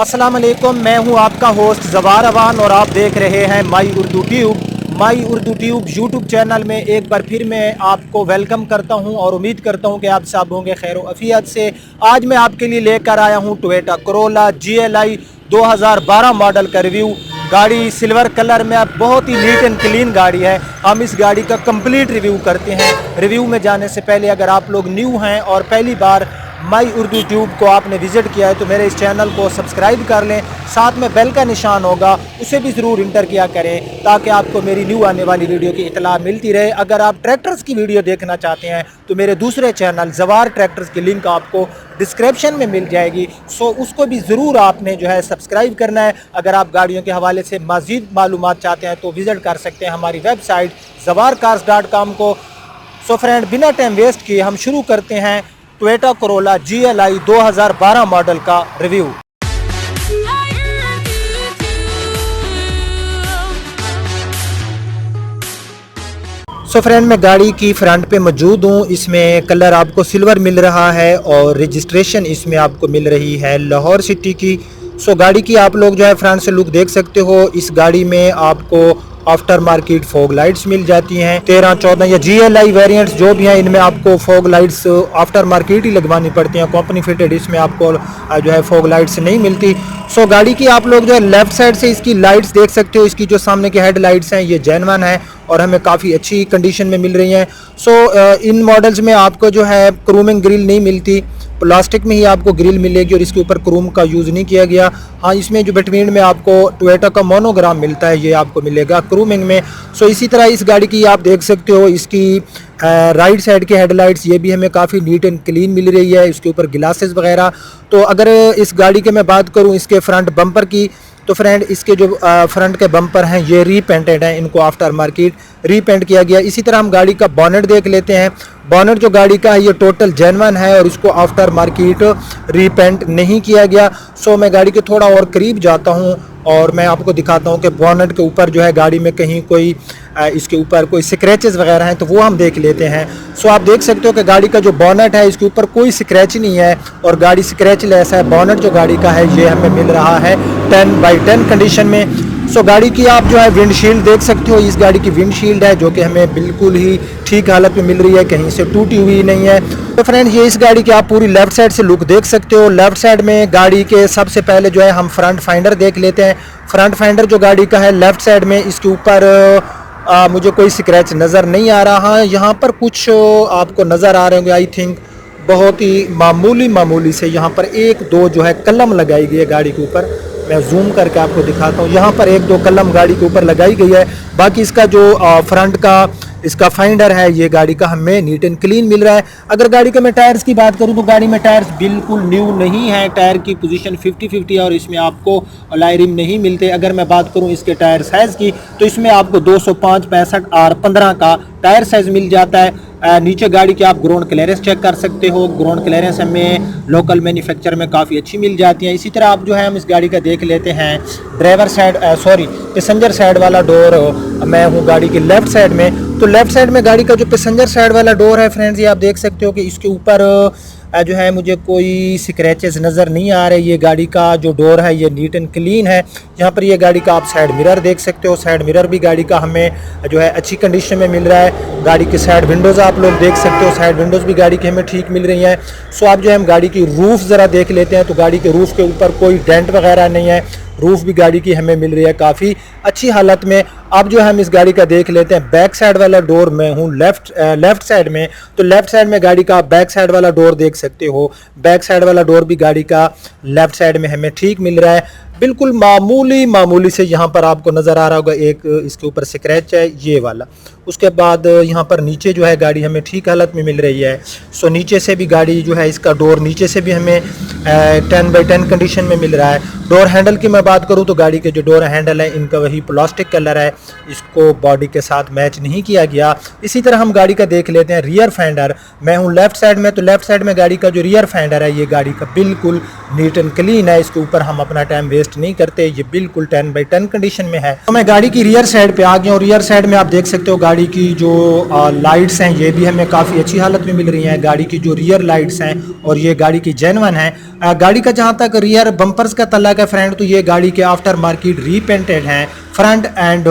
अस्सलाम वालेकुम, मैं हूं आपका होस्ट ज़वार अवान और आप देख रहे हैं माई उर्दू ट्यूब। माई उर्दू ट्यूब यूट्यूब चैनल में एक बार फिर मैं आपको वेलकम करता हूं और उम्मीद करता हूं कि आप सब होंगे खैर अफियत से। आज मैं आपके लिए लेकर आया हूं टोयोटा कोरोला GLI 2012 मॉडल का रिव्यू। गाड़ी सिल्वर कलर में अब बहुत ही नीट एंड क्लीन गाड़ी है। हम इस गाड़ी का कंप्लीट रिव्यू करते हैं। रिव्यू में जाने से पहले अगर आप लोग न्यू हैं और पहली बार माई उर्दू ट्यूब को आपने विजिट किया है तो मेरे इस चैनल को सब्सक्राइब कर लें, साथ में बेल का निशान होगा उसे भी ज़रूर इंटर किया करें ताकि आपको मेरी न्यू आने वाली वीडियो की इतला मिलती रहे। अगर आप ट्रैक्टर्स की वीडियो देखना चाहते हैं तो मेरे दूसरे चैनल ज़वार ट्रैक्टर्स की लिंक आपको डिस्क्रिप्शन में मिल जाएगी, सो उसको भी ज़रूर आपने जो है सब्सक्राइब करना है। अगर आप गाड़ियों के हवाले से मज़ीद मालूमात चाहते हैं तो विज़िट कर सकते हैं हमारी वेबसाइट zawarcars.com को। सो फ्रेंड, बिना टाइम वेस्ट किए हम शुरू करते हैं टोयोटा कोरोला GLI 2012 मॉडल का रिव्यू। सो फ्रेंड, मैं गाड़ी की फ्रंट पे मौजूद हूँ। इसमें कलर आपको सिल्वर मिल रहा है और रजिस्ट्रेशन इसमें आपको मिल रही है लाहौर सिटी की। सो गाड़ी की आप लोग जो है फ्रंट से लुक देख सकते हो। इस गाड़ी में आपको आफ्टर मार्केट फॉग लाइट्स मिल जाती हैं। 13, 14 या GLI वेरिएंट्स जो भी हैं इनमें आपको फॉग लाइट्स आफ्टर मार्केट ही लगवानी पड़ती हैं। कंपनी फिटेड इसमें आपको जो है फॉग लाइट्स नहीं मिलती। सो गाड़ी की आप लोग जो है लेफ्ट साइड से इसकी लाइट्स देख सकते हो। इसकी जो सामने की हेड लाइट्स हैं ये जेन्युइन है और हमें काफ़ी अच्छी कंडीशन में मिल रही हैं। सो इन मॉडल्स में आपको जो है क्रूमिंग ग्रिल नहीं मिलती, प्लास्टिक में ही आपको ग्रिल मिलेगी और इसके ऊपर क्रोम का यूज़ नहीं किया गया। हाँ, इसमें जो बिटवीन में आपको टोयोटा का मोनोग्राम मिलता है ये आपको मिलेगा क्रूमिंग में। सो इसी तरह इस गाड़ी की आप देख सकते हो इसकी राइट साइड के हेडलाइट्स ये भी हमें काफ़ी नीट एंड क्लीन मिल रही है। इसके ऊपर ग्लासेस वगैरह। तो अगर इस गाड़ी के मैं बात करूँ इसके फ्रंट बम्पर की तो फ्रेंड इसके जो फ्रंट के बम्पर हैं ये रीपेंटेड हैं, इनको आफ्टर मार्केट रीपेंट किया गया। इसी तरह हम गाड़ी का बॉनेट देख लेते हैं। बॉनेट जो गाड़ी का है ये टोटल जेन्युइन है और इसको आफ्टर मार्केट रीपेंट नहीं किया गया। सो मैं गाड़ी के थोड़ा और करीब जाता हूँ और मैं आपको दिखाता हूँ कि बॉनेट के ऊपर जो है गाड़ी में कहीं कोई इसके ऊपर कोई स्क्रैचेस वगैरह हैं तो वो हम देख लेते हैं। सो आप देख सकते हो कि गाड़ी का जो बॉनेट है इसके ऊपर कोई स्क्रैच नहीं है और गाड़ी स्क्रैच लेस है। बॉनेट जो गाड़ी का है ये हमें मिल रहा है 10/10 कंडीशन में। सो गाड़ी की आप जो है विंडशील्ड देख सकते हो। इस गाड़ी की विंडशील्ड है जो कि हमें बिल्कुल ही ठीक हालत में मिल रही है, कहीं से टूटी हुई नहीं है। तो फ्रेंड, ये इस गाड़ी की आप पूरी लेफ्ट साइड से लुक देख सकते हो। लेफ्ट साइड में गाड़ी के सबसे पहले जो है हम फ्रंट फाइंडर देख लेते हैं। फ्रंट फाइंडर जो गाड़ी का है लेफ्ट साइड में इसके ऊपर मुझे कोई स्क्रैच नज़र नहीं आ रहा है। यहाँ पर कुछ आपको नज़र आ रहे होंगे, आई थिंक बहुत ही मामूली से यहाँ पर 1-2 जो है कलम लगाई गई है गाड़ी के ऊपर। मैं जूम करके आपको दिखाता हूँ। यहाँ पर 1-2 कलम गाड़ी के ऊपर लगाई गई है। बाकी इसका जो फ्रंट का इसका फाइंडर है ये गाड़ी का हमें नीट एंड क्लीन मिल रहा है। अगर गाड़ी के मैं टायर्स की बात करूँ तो गाड़ी में टायर्स बिल्कुल न्यू नहीं है। टायर की पोजीशन 50-50 है और इसमें आपको अलॉय रिम नहीं मिलते। अगर मैं बात करूँ इसके टायर साइज़ की तो इसमें आपको 205, 65 और 15 का टायर साइज़ मिल जाता है। नीचे गाड़ी के आप ग्राउंड क्लियरेंस चेक कर सकते हो। ग्राउंड क्लियरेंस हमें लोकल मैन्युफैक्चर में काफ़ी अच्छी मिल जाती है। इसी तरह आप जो है हम इस गाड़ी का देख लेते हैं ड्राइवर साइड पैसेंजर साइड वाला डोर। मैं हूँ गाड़ी के लेफ्ट साइड में। तो लेफ्ट साइड में गाड़ी का जो पैसेंजर साइड वाला डोर है फ्रेंड्स ये आप देख सकते हो कि इसके ऊपर जो है मुझे कोई स्क्रैचेस नज़र नहीं आ रहे। ये गाड़ी का जो डोर है ये नीट एंड क्लीन है। यहाँ पर ये गाड़ी का आप साइड मिरर देख सकते हो। साइड मिरर भी गाड़ी का हमें जो है अच्छी कंडीशन में मिल रहा है। गाड़ी के साइड विंडोज़ आप लोग देख सकते हो। साइड विंडोज़ भी गाड़ी की हमें ठीक मिल रही हैं। सो आप जो है हम गाड़ी की रूफ़ ज़रा देख लेते हैं तो गाड़ी के रूफ़ के ऊपर कोई डेंट वगैरह नहीं है। रूफ़ भी गाड़ी की हमें मिल रही है काफ़ी अच्छी हालत में। अब जो हम इस गाड़ी का देख लेते हैं बैक साइड वाला डोर। मैं हूँ लेफ्ट साइड में। तो लेफ्ट साइड में गाड़ी का बैक साइड वाला डोर देख सकते हो। बैक साइड वाला डोर भी गाड़ी का लेफ्ट साइड में हमें ठीक मिल रहा है। बिल्कुल मामूली से यहाँ पर आपको नज़र आ रहा होगा एक इसके ऊपर स्क्रैच है ये वाला। उसके बाद यहाँ पर नीचे जो है गाड़ी हमें ठीक हालत में मिल रही है। सो नीचे से भी गाड़ी जो है इसका डोर नीचे से भी हमें 10/10 कंडीशन में मिल रहा है। डोर हैंडल की मैं बात करूँ तो गाड़ी के जो डोर हैंडल है इनका वही प्लास्टिक कलर है, इसको बॉडी के साथ मैच नहीं किया गया। इसी तरह हम गाड़ी का देख लेते हैं रियर फेंडर। मैं हूँ लेफ्ट साइड में। तो लेफ्ट साइड में गाड़ी का जो रियर फेंडर है ये गाड़ी का बिल्कुल नीट एंड क्लीन है। इसके ऊपर हम अपना टाइम वेस्ट वेस्ट नहीं करते, ये बिल्कुल 10/10 कंडीशन में है। तो मैं गाड़ी की रियर साइड पे आ गया और रियर साइड में आप देख सकते हो गाड़ी की जो लाइट्स हैं ये भी हमें काफ़ी अच्छी हालत में मिल रही हैं। गाड़ी की जो रियर लाइट्स हैं और ये गाड़ी की जेन्युइन है। गाड़ी का जहाँ तक रियर बम्पर्स का तल्लक है फ्रेंड, तो ये गाड़ी के आफ्टर मार्केट रीपेंटेड हैं। फ्रंट एंड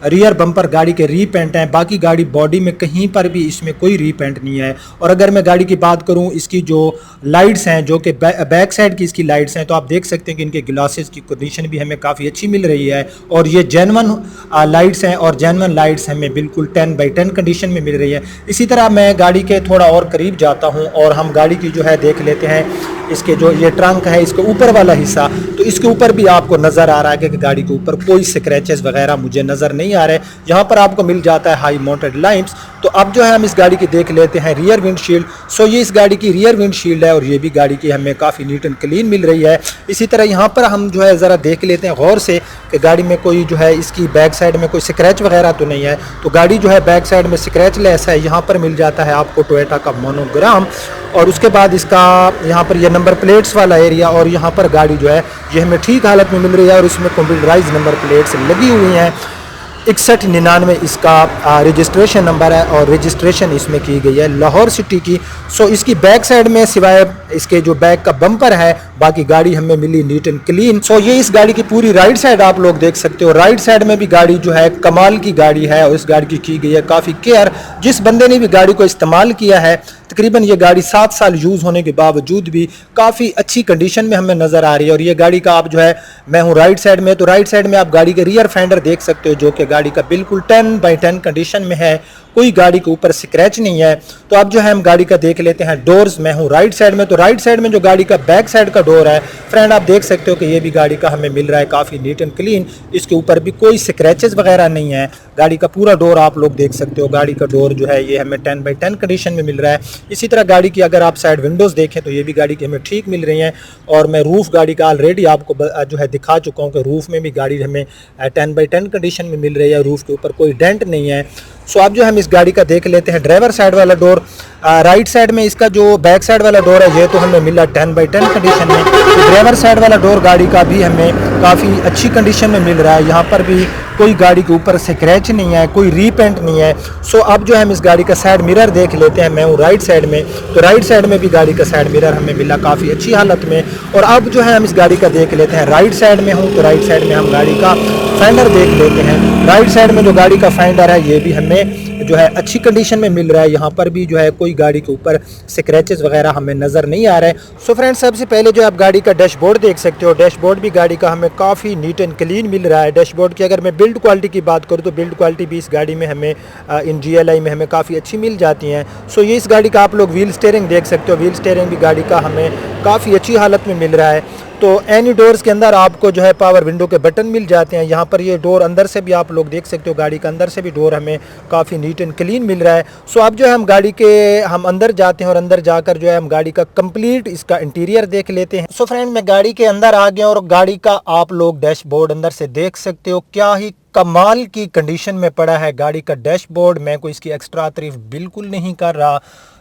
रियर बम्पर गाड़ी के रीपेंट हैं, बाकी गाड़ी बॉडी में कहीं पर भी इसमें कोई रीपेंट नहीं है। और अगर मैं गाड़ी की बात करूं, इसकी जो लाइट्स हैं जो कि बैक साइड की इसकी लाइट्स हैं, तो आप देख सकते हैं कि इनके ग्लासेस की कंडीशन भी हमें काफ़ी अच्छी मिल रही है और ये जेन्युइन लाइट्स हैं और जेन्युइन लाइट्स हमें बिल्कुल 10/10 कंडीशन में मिल रही है। इसी तरह मैं गाड़ी के थोड़ा और करीब जाता हूँ और हम गाड़ी की जो है देख लेते हैं इसके जो ये ट्रंक है इसके ऊपर वाला हिस्सा, तो इसके ऊपर भी आपको नज़र आ रहा है कि गाड़ी के ऊपर कोई स्क्रैचेस वगैरह मुझे नज़र नहीं आ रहे। यहाँ पर आपको मिल जाता है हाई माउंटेड लाइट्स। तो अब जो है हम इस गाड़ी की देख लेते हैं रियर विंडशील्ड। सो ये इस गाड़ी की रियर विंडशील्ड है और ये भी गाड़ी की हमें काफ़ी नीट एंड क्लीन मिल रही है। इसी तरह यहाँ पर हम जो है ज़रा देख लेते हैं गौर से कि गाड़ी में कोई जो है इसकी बैक साइड में कोई स्क्रैच वगैरह तो नहीं है। तो गाड़ी जो है बैक साइड में स्क्रैच लेस है। यहाँ पर मिल जाता है आपको टोयोटा का मोनोग्राम और उसके बाद इसका यहाँ पर ये नंबर प्लेट्स वाला एरिया और यहाँ पर गाड़ी जो है ये हमें ठीक हालत में मिल रही है और इसमें कंप्यूटराइज नंबर प्लेट्स लगी हुई हैं। 6199 इसका रजिस्ट्रेशन नंबर है और रजिस्ट्रेशन इसमें की गई है लाहौर सिटी की। सो इसकी बैक साइड में सिवाय इसके जो बैक का बम्पर है बाकी गाड़ी हमें मिली नीट एंड क्लीन। सो ये इस गाड़ी की पूरी राइट साइड आप लोग देख सकते हो। राइट साइड में भी गाड़ी जो है कमाल की गाड़ी है और इस गाड़ी की गई है काफ़ी केयर। जिस बंदे ने भी गाड़ी को इस्तेमाल किया है तकरीबन ये गाड़ी 7 साल यूज़ होने के बावजूद भी काफ़ी अच्छी कंडीशन में हमें नज़र आ रही है। और ये गाड़ी का आप जो है मैं हूँ राइट साइड में, तो राइट साइड में आप गाड़ी के रियर फेंडर देख सकते हो जो कि गाड़ी का बिल्कुल 10/10 कंडीशन में है, कोई गाड़ी के ऊपर स्क्रैच नहीं है। तो अब जो है हम गाड़ी का देख लेते हैं डोर्स। मैं हूँ राइट साइड में, तो राइट साइड में जो गाड़ी का बैक साइड का डोर है फ्रेंड आप देख सकते हो कि ये भी गाड़ी का हमें मिल रहा है काफ़ी नीट एंड क्लीन। इसके ऊपर भी कोई स्क्रैचेस वगैरह नहीं है। गाड़ी का पूरा डोर आप लोग देख सकते हो। गाड़ी का डोर जो है ये हमें 10/10 कंडीशन में मिल रहा है। इसी तरह गाड़ी की अगर आप साइड विंडोज़ देखें तो ये भी गाड़ी की हमें ठीक मिल रही हैं। और मैं रूफ़ गाड़ी का ऑलरेडी आपको जो है दिखा चुका हूँ कि रूफ़ में भी गाड़ी हमें 10/10 कंडीशन में मिल रही है। रूफ़ के ऊपर कोई डेंट नहीं है। सो अब जो हम इस गाड़ी का देख लेते हैं ड्राइवर साइड वाला डोर। राइट साइड में इसका जो बैक साइड वाला डोर है ये तो हमें मिला 10/10 कंडीशन में। तो ड्राइवर साइड वाला डोर गाड़ी का भी हमें काफ़ी अच्छी कंडीशन में मिल रहा है। यहाँ पर भी कोई गाड़ी के ऊपर स्क्रैच नहीं है, कोई रीपेंट नहीं है। सो अब जो है हम इस गाड़ी का साइड मिरर देख लेते हैं। मैं हूँ राइट साइड में, तो राइट साइड में भी गाड़ी का साइड मिरर हमें मिला काफ़ी अच्छी हालत में। और अब जो है हम इस गाड़ी का देख लेते हैं राइट साइड में हूँ, तो राइट साइड में हम गाड़ी का फेंडर देख लेते हैं। राइट साइड में जो गाड़ी का फेंडर है ये भी हमें जो है अच्छी कंडीशन में मिल रहा है। यहाँ पर भी जो है कोई गाड़ी के ऊपर स्क्रैचेस वगैरह हमें नज़र नहीं आ रहे हैं। सो फ्रेंड्स सबसे पहले जो आप गाड़ी का डैशबोर्ड देख सकते हो, डैशबोर्ड भी गाड़ी का हमें काफ़ी नीट एंड क्लीन मिल रहा है। डैशबोर्ड की अगर मैं बिल्ड क्वालिटी की बात करूँ तो बिल्ड क्वालिटी भी इस गाड़ी में हमें इन GLI में हमें काफ़ी अच्छी मिल जाती हैं। सो ये इस गाड़ी का आप लोग व्हील स्टीयरिंग देख सकते हो। व्हील स्टीयरिंग भी गाड़ी का हमें काफ़ी अच्छी हालत में मिल रहा है। तो एनी डोर्स के अंदर आपको जो है पावर विंडो के बटन मिल जाते हैं। यहाँ पर ये डोर अंदर से भी आप लोग देख सकते हो, गाड़ी के अंदर से भी डोर हमें काफ़ी नीट एंड क्लीन मिल रहा है। सो अब जो है हम गाड़ी के हम अंदर जाते हैं और अंदर जाकर जो है हम गाड़ी का कंप्लीट इसका इंटीरियर देख लेते हैं। सो फ्रेंड मैं गाड़ी के अंदर आ गया और गाड़ी का आप लोग डैशबोर्ड अंदर से देख सकते हो, क्या ही कमाल की कंडीशन में पड़ा है गाड़ी का डैशबोर्ड। मैं कोई इसकी एक्स्ट्रा तारीफ बिल्कुल नहीं कर रहा,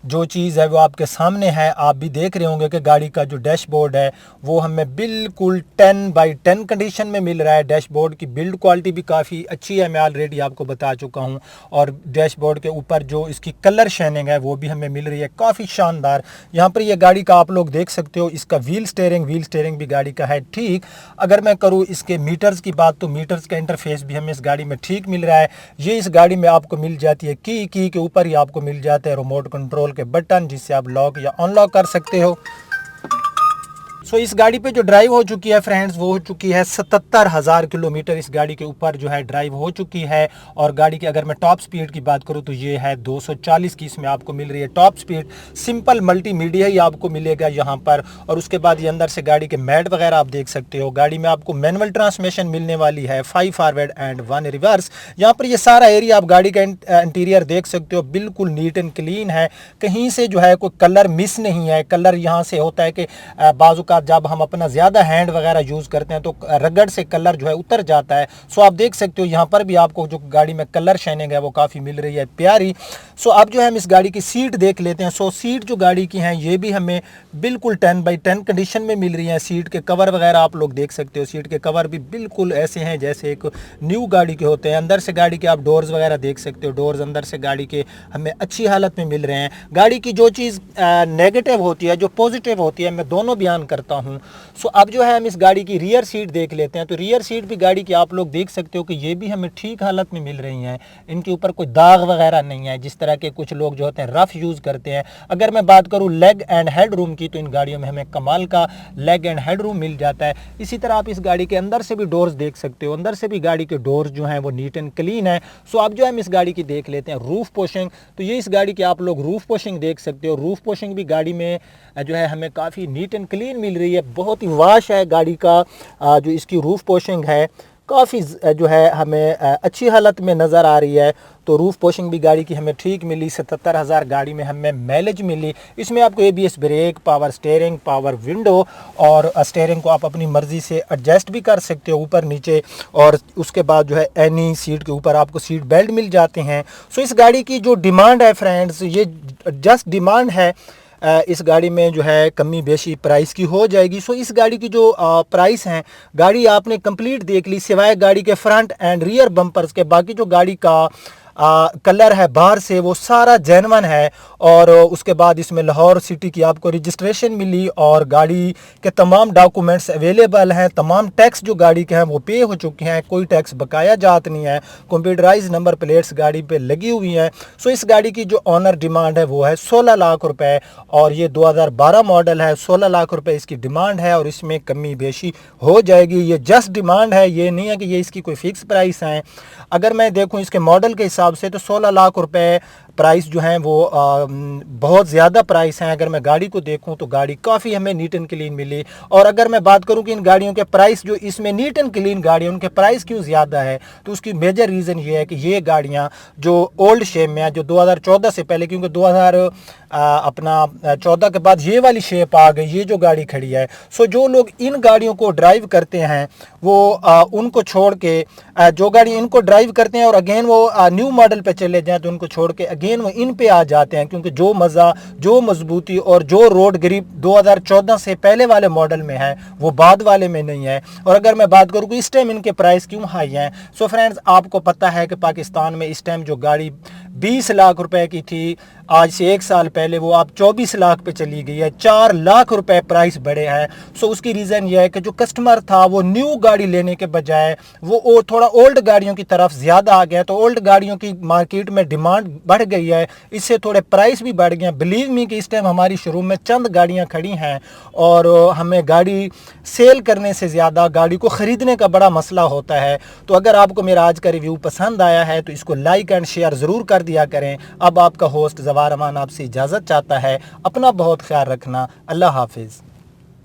जो चीज़ है वो आपके सामने है। आप भी देख रहे होंगे कि गाड़ी का जो डैशबोर्ड है वो हमें बिल्कुल 10/10 कंडीशन में मिल रहा है। डैशबोर्ड की बिल्ड क्वालिटी भी काफ़ी अच्छी है, मैं ऑलरेडी आपको बता चुका हूं। और डैशबोर्ड के ऊपर जो इसकी कलर शाइनिंग है वो भी हमें मिल रही है काफ़ी शानदार। यहाँ पर ये गाड़ी का आप लोग देख सकते हो, इसका व्हील स्टीयरिंग भी गाड़ी का है ठीक। अगर मैं करूँ इसके मीटर्स की बात तो मीटर्स का इंटरफेस भी हमें इस गाड़ी में ठीक मिल रहा है। ये इस गाड़ी में आपको मिल जाती है की के ऊपर ही आपको मिल जाता है रिमोट कंट्रोल के बटन, जिससे आप लॉक या अनलॉक कर सकते हो। सो इस गाड़ी पे जो ड्राइव हो चुकी है फ्रेंड्स वो हो चुकी है 77,000 किलोमीटर इस गाड़ी के ऊपर जो है ड्राइव हो चुकी है। और गाड़ी की अगर मैं टॉप स्पीड की बात करूं तो ये है 240 की इसमें आपको मिल रही है टॉप स्पीड। सिंपल मल्टीमीडिया ही आपको मिलेगा यहाँ पर। और उसके बाद ये अंदर से गाड़ी के मैट वगैरह आप देख सकते हो। गाड़ी में आपको मैनुअल ट्रांसमिशन मिलने वाली है, 5 फॉरवर्ड एंड 1 रिवर्स। यहाँ पर ये सारा एरिया आप गाड़ी का इंटीरियर देख सकते हो, बिल्कुल नीट एंड क्लीन है। कहीं से जो है कोई कलर मिस नहीं है। कलर यहाँ से होता है कि बाजू साथ जब हम अपना ज़्यादा हैंड वगैरह यूज़ करते हैं तो रगड़ से कलर जो है उतर जाता है। सो आप देख सकते हो यहाँ पर भी आपको जो गाड़ी में कलर शाइनिंग है वो काफ़ी मिल रही है प्यारी। सो अब जो है हम इस गाड़ी की सीट देख लेते हैं। सो सीट जो गाड़ी की हैं ये भी हमें बिल्कुल 10/10 कंडीशन में मिल रही है। सीट के कवर वगैरह आप लोग देख सकते हो, सीट के कवर भी बिल्कुल ऐसे हैं जैसे एक न्यू गाड़ी के होते हैं। अंदर से गाड़ी के आप डोर्स वगैरह देख सकते हो, डोर्स अंदर से गाड़ी के हमें अच्छी हालत में मिल रहे हैं। गाड़ी की जो चीज़ नेगेटिव होती है, जो पॉजिटिव होती है, मैं दोनों बयान करता हूँ। सो अब जो है हम इस गाड़ी की रियर सीट देख लेते हैं। तो रियर सीट भी गाड़ी की आप लोग देख सकते हो कि ये भी हमें ठीक हालत में मिल रही हैं। इनके ऊपर कोई दाग वगैरह नहीं है जिस तरह के कुछ लोग जो होते हैं रफ यूज़ करते हैं। अगर मैं बात करूँ लेग एंड हेड रूम की तो इन गाड़ियों में हमें कमाल का लेग एंड हेड रूम मिल जाता है। इसी तरह आप इस गाड़ी के अंदर से भी डोर्स देख सकते हो, अंदर से भी गाड़ी के डोर्स जो हैं वो नीट एंड क्लीन है। सो अब जो हम इस गाड़ी की देख लेते हैं रूफ पोशिंग। तो ये इस गाड़ी की आप लोग रूफ पोशिंग देख सकते हो। रूफ पोशिंग भी गाड़ी में जो है हमें काफ़ी नीट एंड क्लीन मिल रही है। बहुत ही वाश है गाड़ी का जो इसकी रूफ पोशिंग है, काफ़ी जो है हमें अच्छी हालत में नज़र आ रही है। तो रूफ पोशिंग भी गाड़ी की हमें ठीक मिली। 77,000 गाड़ी में हमें माइलेज मिली। इसमें आपको ABS brake, power steering, power window और स्टीयरिंग को आप अपनी मर्ज़ी से एडजस्ट भी कर सकते हो ऊपर नीचे। और उसके बाद जो है एनी सीट के ऊपर आपको सीट बेल्ट मिल जाते हैं। सो इस गाड़ी की जो डिमांड है फ्रेंड्स, ये जस्ट डिमांड है। इस गाड़ी में जो है कमी बेशी प्राइस की हो जाएगी। सो इस गाड़ी की जो प्राइस हैं, गाड़ी आपने कंप्लीट देख ली सिवाय गाड़ी के फ्रंट एंड रियर बम्पर्स के। बाकी जो गाड़ी का कलर है बाहर से वो सारा जेन्युइन है। और उसके बाद इसमें लाहौर सिटी की आपको रजिस्ट्रेशन मिली और गाड़ी के तमाम डॉक्यूमेंट्स अवेलेबल हैं। तमाम टैक्स जो गाड़ी के हैं वो पे हो चुके हैं, कोई टैक्स बकाया जात नहीं है। कंप्यूटराइज नंबर प्लेट्स गाड़ी पे लगी हुई हैं। सो इस गाड़ी की जो ऑनर डिमांड है वो है 16 लाख रुपए और ये 2012 मॉडल है। 16 लाख रुपए इसकी डिमांड है और इसमें कमी बेशी हो जाएगी। ये जस्ट डिमांड है, ये नहीं है कि ये इसकी कोई फिक्स प्राइस है। अगर मैं देखूँ इसके मॉडल के हिसाब से तो 16 लाख रुपए प्राइस जो हैं वो बहुत ज़्यादा प्राइस हैं। अगर मैं गाड़ी को देखूं तो गाड़ी काफ़ी हमें नीट एंड क्लीन मिली। और अगर मैं बात करूं कि इन गाड़ियों के प्राइस जो इसमें नीट एंड क्लीन गाड़ी है उनके प्राइस क्यों ज़्यादा है, तो उसकी मेजर रीज़न ये है कि ये गाड़ियां जो ओल्ड शेप में है, जो 2014 से पहले, क्योंकि 2014 के बाद ये वाली शेप आ गई, ये जो गाड़ी खड़ी है। सो जो लोग इन गाड़ियों को ड्राइव करते हैं वो उनको छोड़ के जो गाड़ी इनको ड्राइव करते हैं और अगेन वो न्यू मॉडल पे चले जाएं तो उनको छोड़ के अगेन वो इन पे आ जाते हैं। क्योंकि जो मज़ा, जो मजबूती और जो रोड ग्रिप 2014 से पहले वाले मॉडल में है वो बाद वाले में नहीं है। और अगर मैं बात करूँ कि इस टाइम इनके प्राइस क्यों हाई हैं, सो फ्रेंड्स आपको पता है कि पाकिस्तान में इस टाइम जो गाड़ी 20 लाख रुपए की थी आज से 1 साल पहले वो आप 24 लाख पे चली गई है। 4 लाख रुपए प्राइस बढ़े हैं। सो उसकी रीज़न ये है कि जो कस्टमर था वो न्यू गाड़ी लेने के बजाय वो थोड़ा ओल्ड गाड़ियों की तरफ ज़्यादा आ गया। तो ओल्ड गाड़ियों की मार्केट में डिमांड बढ़ गई है, इससे थोड़े प्राइस भी बढ़ गए। बिलीव मी कि इस टाइम हमारी शोरूम में चंद गाड़ियाँ खड़ी हैं और हमें गाड़ी सेल करने से ज़्यादा गाड़ी को ख़रीदने का बड़ा मसला होता है। तो अगर आपको मेरा आज का रिव्यू पसंद आया है तो इसको लाइक एंड शेयर ज़रूर कर दिया करें। अब आपका होस्ट जवार अमान आपसे इजाज़त चाहता है। अपना बहुत ख्याल रखना। अल्लाह हाफिज़।